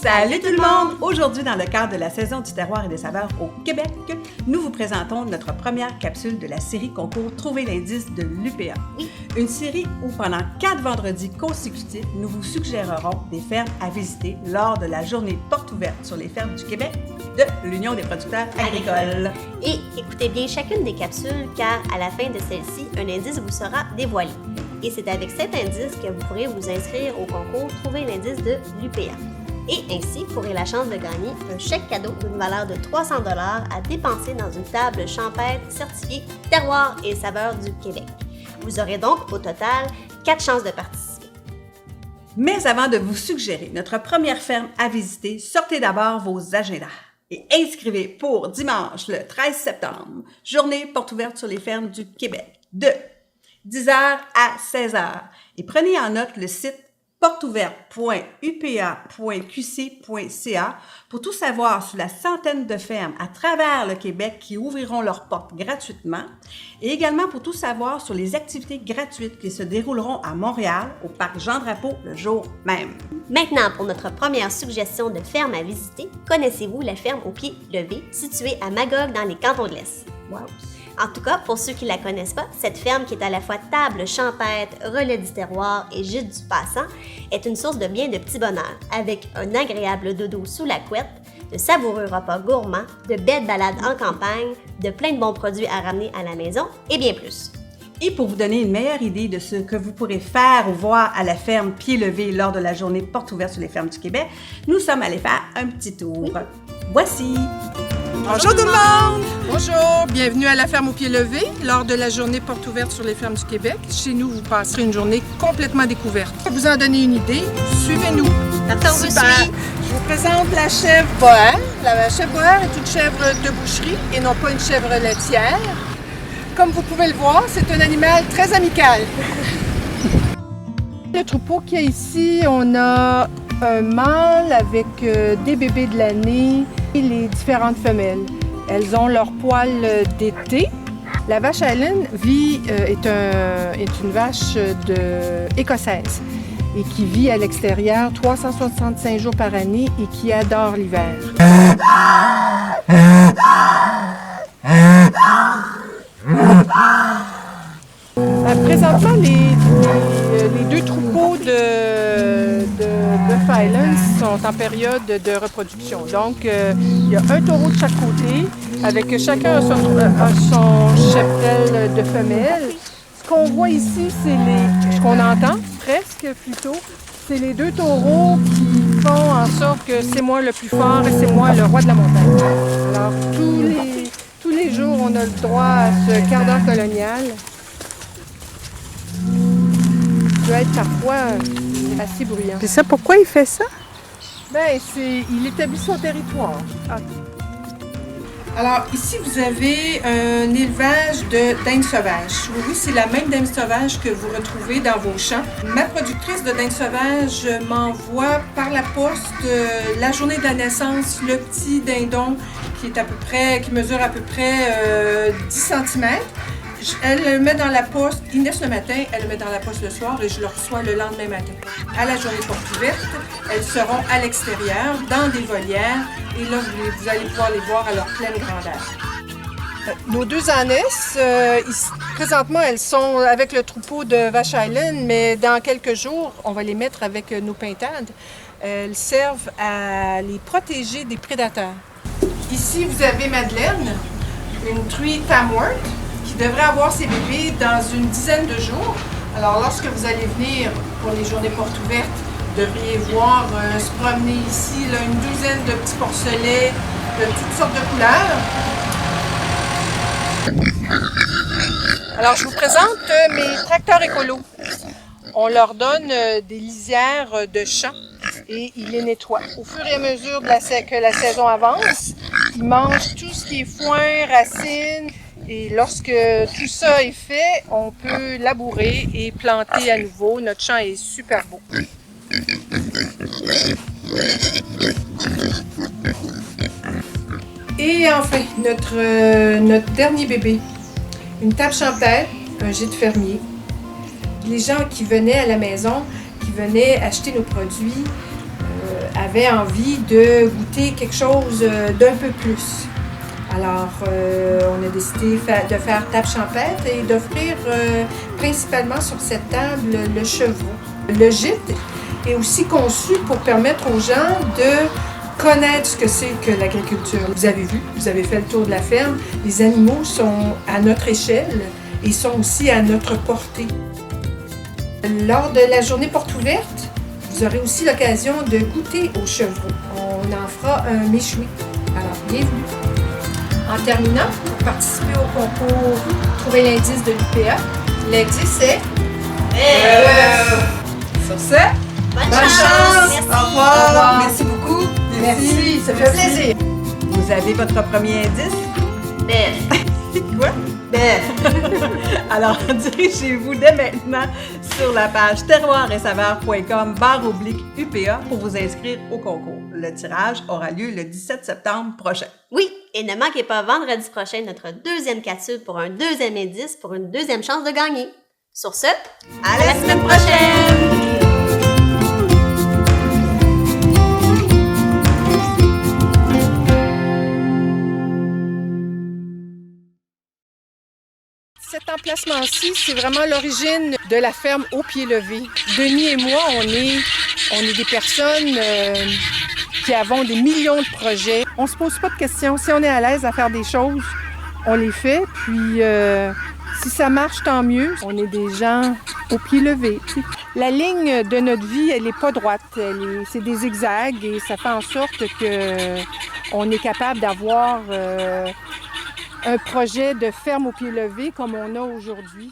Salut tout le monde! Aujourd'hui, dans le cadre de la saison du terroir et des saveurs au Québec, nous vous présentons notre première capsule de la série concours Trouver l'indice de l'UPA. Oui. Une série où pendant 4 vendredis consécutifs, nous vous suggérerons des fermes à visiter lors de la journée porte ouverte sur les fermes du Québec de l'Union des producteurs agricoles. Et écoutez bien chacune des capsules car à la fin de celle-ci, un indice vous sera dévoilé. Et c'est avec cet indice que vous pourrez vous inscrire au concours Trouver l'indice de l'UPA. Et ainsi, vous aurez la chance de gagner un chèque cadeau d'une valeur de 300 $ à dépenser dans une table champêtre certifiée Terroir et saveurs du Québec. Vous aurez donc au total 4 chances de participer. Mais avant de vous suggérer notre première ferme à visiter, sortez d'abord vos agendas et inscrivez pour dimanche le 13 septembre, journée porte ouverte sur les fermes du Québec de 10h à 16h. Et prenez en note le site porteouverte.upa.qc.ca pour tout savoir sur la centaine de fermes à travers le Québec qui ouvriront leurs portes gratuitement et également pour tout savoir sur les activités gratuites qui se dérouleront à Montréal au parc Jean-Drapeau le jour même. Maintenant, pour notre première suggestion de ferme à visiter, connaissez-vous la ferme au pied levé située à Magog dans les cantons de l'Est? Wow. En tout cas, pour ceux qui ne la connaissent pas, cette ferme qui est à la fois table champêtre, relais du terroir et gîte du passant est une source de bien de petit bonheur, avec un agréable dodo sous la couette, de savoureux repas gourmands, de belles balades en campagne, de plein de bons produits à ramener à la maison et bien plus. Et pour vous donner une meilleure idée de ce que vous pourrez faire ou voir à la ferme Pied Levé lors de la journée porte ouverte sur les fermes du Québec, nous sommes allés faire un petit tour. Oui. Voici! Bonjour tout le monde! Bonjour, bienvenue à la ferme au pied levé lors de la journée porte ouverte sur les fermes du Québec. Chez nous, vous passerez une journée complètement découverte. Pour vous en donner une idée, suivez-nous. Parfait, on vous Super. suit. Je vous présente la chèvre boère. La chèvre boère est une chèvre de boucherie et non pas une chèvre laitière. Comme vous pouvez le voir, c'est un animal très amical. Le troupeau qu'il y a ici, on a un mâle avec des bébés de l'année et les différentes femelles. Elles ont leur poil d'été. La vache Highland est une vache écossaise et qui vit à l'extérieur 365 jours par année et qui adore l'hiver. Présentement, les deux troupeaux de bœuf Highland sont en période de reproduction. Donc, il y a un taureau de chaque côté, avec chacun son cheptel de femelles. Ce qu'on voit ici, ce qu'on entend presque plutôt, c'est les deux taureaux qui font en sorte que c'est moi le plus fort et c'est moi le roi de la montagne. Alors, tous les jours, on a le droit à ce quart d'heure colonial. Peut être parfois assez bruyant. Puis ça, pourquoi il fait ça? Ben, il établit son territoire. Alors, ici, vous avez un élevage de dindes sauvages. Oui, c'est la même dinde sauvage que vous retrouvez dans vos champs. Ma productrice de dindes sauvages m'envoie par la poste la journée de la naissance le petit dindon qui mesure à peu près 10 cm. Elle le met dans la poste, Inès le matin, elle le met dans la poste le soir et je le reçois le lendemain matin. À la journée porte ouverte, elles seront à l'extérieur, dans des volières, et là, vous allez pouvoir les voir à leur pleine grandeur. Nos deux ânesses, présentement, elles sont avec le troupeau de vaches Highland, mais dans quelques jours, on va les mettre avec nos pintades. Elles servent à les protéger des prédateurs. Ici, vous avez Madeleine, une truie Tamworth, qui devrait avoir ses bébés dans une dizaine de jours. Alors, lorsque vous allez venir pour les journées portes ouvertes, vous devriez voir se promener ici là, une douzaine de petits porcelets de toutes sortes de couleurs. Alors, je vous présente mes tracteurs écolos. On leur donne des lisières de champs et ils les nettoient. Au fur et à mesure que la saison avance, ils mangent tout ce qui est foin, racines. Et lorsque tout ça est fait, on peut labourer et planter à nouveau. Notre champ est super beau. Et enfin, notre dernier bébé, une table champêtre, un gîte fermier. Les gens qui venaient à la maison, qui venaient acheter nos produits, avait envie de goûter quelque chose d'un peu plus. Alors, on a décidé de faire table champêtre et d'offrir principalement sur cette table le chevreau. Le gîte est aussi conçu pour permettre aux gens de connaître ce que c'est que l'agriculture. Vous avez vu, vous avez fait le tour de la ferme, les animaux sont à notre échelle et sont aussi à notre portée. Lors de la journée porte ouverte, vous aurez aussi l'occasion de goûter au chevreau. On en fera un méchoui. Alors, bienvenue. En terminant, pour participer au concours Trouver l'indice de l'UPA, l'indice est... Sur ce, Bonne bonne chance! chance! Merci! Au revoir! Merci beaucoup! Merci, ça fait plaisir. Vous avez votre premier indice? Belle. Quoi? Alors, dirigez-vous dès maintenant sur la page terroiret-saveurs.com/UPA pour vous inscrire au concours. Le tirage aura lieu le 17 septembre prochain. Oui, et ne manquez pas vendredi prochain notre deuxième capsule pour un deuxième indice pour une deuxième chance de gagner. Sur ce, à la semaine prochaine! Cet emplacement-ci, c'est vraiment l'origine de la ferme au pied levé. Denis et moi, on est des personnes qui avons des millions de projets. On ne se pose pas de questions. Si on est à l'aise à faire des choses, on les fait. Puis, si ça marche, tant mieux. On est des gens au pied levé. La ligne de notre vie, elle n'est pas droite. C'est des zigzags et ça fait en sorte qu'on est capable d'avoir un projet de ferme au pied levé comme on a aujourd'hui.